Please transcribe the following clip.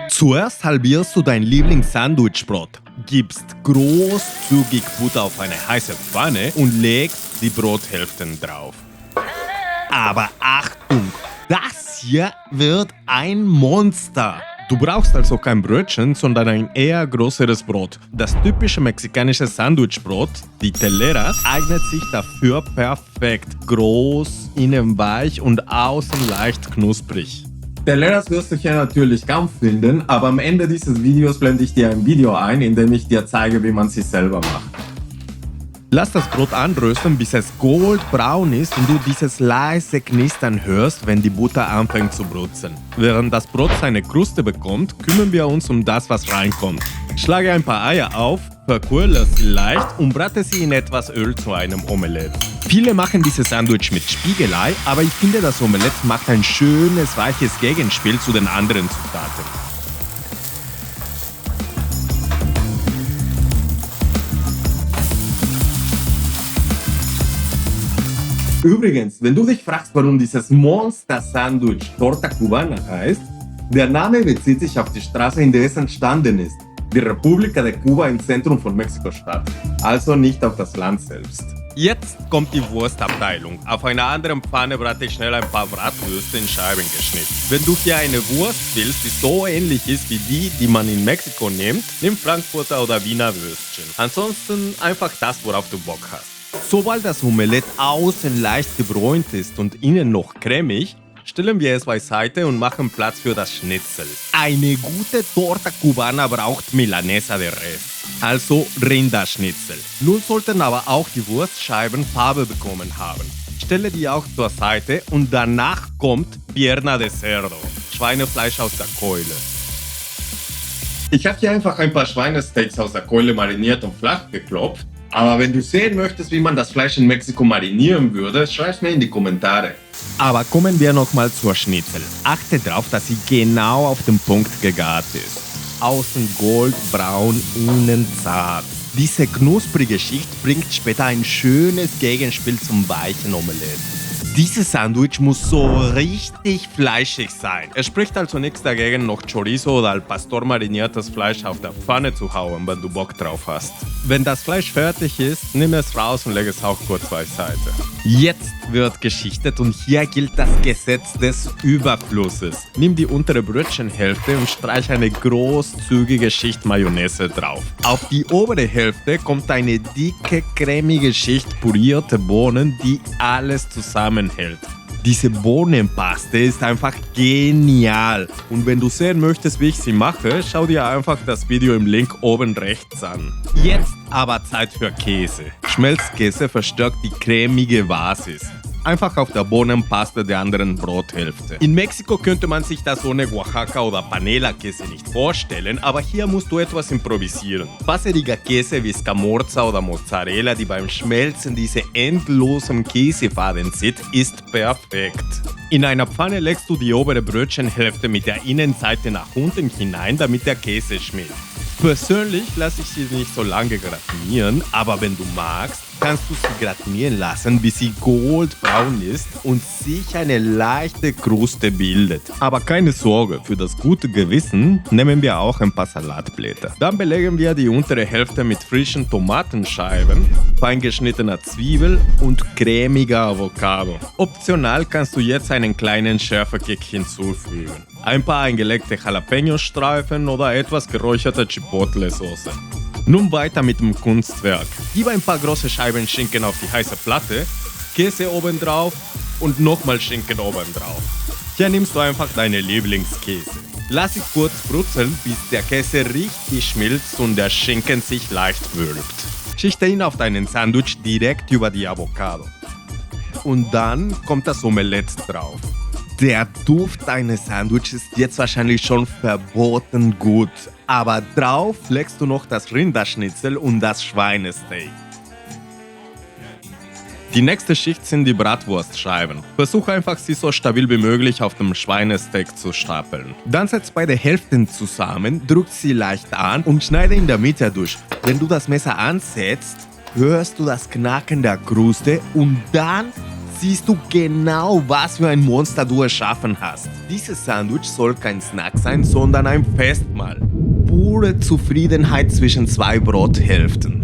Zuerst halbierst du dein Lieblings-Sandwich-Brot, gibst großzügig Butter auf eine heiße Pfanne und legst die Brothälften drauf. Aber Achtung, das hier wird ein Monster! Du brauchst also kein Brötchen, sondern ein eher größeres Brot. Das typische mexikanische Sandwichbrot, die Teleras, eignet sich dafür perfekt. Groß, innen weich und außen leicht knusprig. Teleras wirst du hier natürlich kaum finden, aber am Ende dieses Videos blende ich dir ein Video ein, in dem ich dir zeige, wie man sie selber macht. Lass das Brot anrösten, bis es goldbraun ist und du dieses leise Knistern hörst, wenn die Butter anfängt zu brutzeln. Während das Brot seine Kruste bekommt, kümmern wir uns um das, was reinkommt. Schlage ein paar Eier auf, verkohle sie leicht und brate sie in etwas Öl zu einem Omelett. Viele machen dieses Sandwich mit Spiegelei, aber ich finde, das Omelett macht ein schönes, weiches Gegenspiel zu den anderen Zutaten. Übrigens, wenn du dich fragst, warum dieses Monster-Sandwich Torta Cubana heißt, der Name bezieht sich auf die Straße, in der es entstanden ist, die República de Cuba im Zentrum von Mexiko-Stadt, also nicht auf das Land selbst. Jetzt kommt die Wurstabteilung. Auf einer anderen Pfanne brate ich schnell ein paar Bratwürste in Scheiben geschnitten. Wenn du hier eine Wurst willst, die so ähnlich ist wie die man in Mexiko nimmt, nimm Frankfurter oder Wiener Würstchen. Ansonsten einfach das, worauf du Bock hast. Sobald das Omelett außen leicht gebräunt ist und innen noch cremig, stellen wir es beiseite und machen Platz für das Schnitzel. Eine gute Torta Cubana braucht Milanesa de Res, also Rinderschnitzel. Nun sollten aber auch die Wurstscheiben Farbe bekommen haben. Stelle die auch zur Seite und danach kommt Pierna de Cerdo, Schweinefleisch aus der Keule. Ich habe hier einfach ein paar Schweinesteaks aus der Keule mariniert und flach geklopft. Aber wenn du sehen möchtest, wie man das Fleisch in Mexiko marinieren würde, schreib mir in die Kommentare. Aber kommen wir nochmal zur Schnitzel. Achte darauf, dass sie genau auf den Punkt gegart ist. Außen goldbraun, innen zart. Diese knusprige Schicht bringt später ein schönes Gegenspiel zum weichen Omelett. Dieses Sandwich muss so richtig fleischig sein. Es spricht also nichts dagegen, noch Chorizo oder al Pastor mariniertes Fleisch auf der Pfanne zu hauen, wenn du Bock drauf hast. Wenn das Fleisch fertig ist, nimm es raus und leg es auch kurz beiseite. Jetzt wird geschichtet und hier gilt das Gesetz des Überflusses. Nimm die untere Brötchenhälfte und streich eine großzügige Schicht Mayonnaise drauf. Auf die obere Hälfte kommt eine dicke, cremige Schicht pürierte Bohnen, die alles zusammenhält. Diese Bohnenpaste ist einfach genial. Und wenn du sehen möchtest, wie ich sie mache, schau dir einfach das Video im Link oben rechts an. Jetzt aber Zeit für Käse. Schmelzkäse verstärkt die cremige Basis. Einfach auf der Bohnenpaste der anderen Brothälfte. In Mexiko könnte man sich das ohne Oaxaca oder Panela-Käse nicht vorstellen, aber hier musst du etwas improvisieren. Fasseriger Käse wie Scamorza oder Mozzarella, die beim Schmelzen diese endlosen Käsefaden zieht, ist perfekt. In einer Pfanne legst du die obere Brötchenhälfte mit der Innenseite nach unten hinein, damit der Käse schmilzt. Persönlich lasse ich sie nicht so lange gratinieren, aber wenn du magst, kannst du sie gratinieren lassen, bis sie goldbraun ist und sich eine leichte Kruste bildet. Aber keine Sorge, für das gute Gewissen nehmen wir auch ein paar Salatblätter. Dann belegen wir die untere Hälfte mit frischen Tomatenscheiben, fein geschnittener Zwiebel und cremiger Avocado. Optional kannst du jetzt einen kleinen Schärfekick hinzufügen. Ein paar eingelegte Jalapeno-Streifen oder etwas geräucherte Chipotle-Soße. Nun weiter mit dem Kunstwerk. Gib ein paar große Scheiben Schinken auf die heiße Platte, Käse obendrauf und nochmal Schinken obendrauf. Hier nimmst du einfach deine Lieblingskäse. Lass ihn kurz brutzeln, bis der Käse richtig schmilzt und der Schinken sich leicht wölbt. Schichte ihn auf deinen Sandwich direkt über die Avocado. Und dann kommt das Omelett drauf. Der Duft deines Sandwiches ist jetzt wahrscheinlich schon verboten gut, aber drauf legst du noch das Rinderschnitzel und das Schweinesteak. Die nächste Schicht sind die Bratwurstscheiben. Versuche einfach, sie so stabil wie möglich auf dem Schweinesteak zu stapeln. Dann setz beide Hälften zusammen, drück sie leicht an und schneide in der Mitte durch. Wenn du das Messer ansetzt, hörst du das Knacken der Kruste und dann siehst du genau, was für ein Monster du erschaffen hast. Dieses Sandwich soll kein Snack sein, sondern ein Festmahl. Pure Zufriedenheit zwischen zwei Brothälften.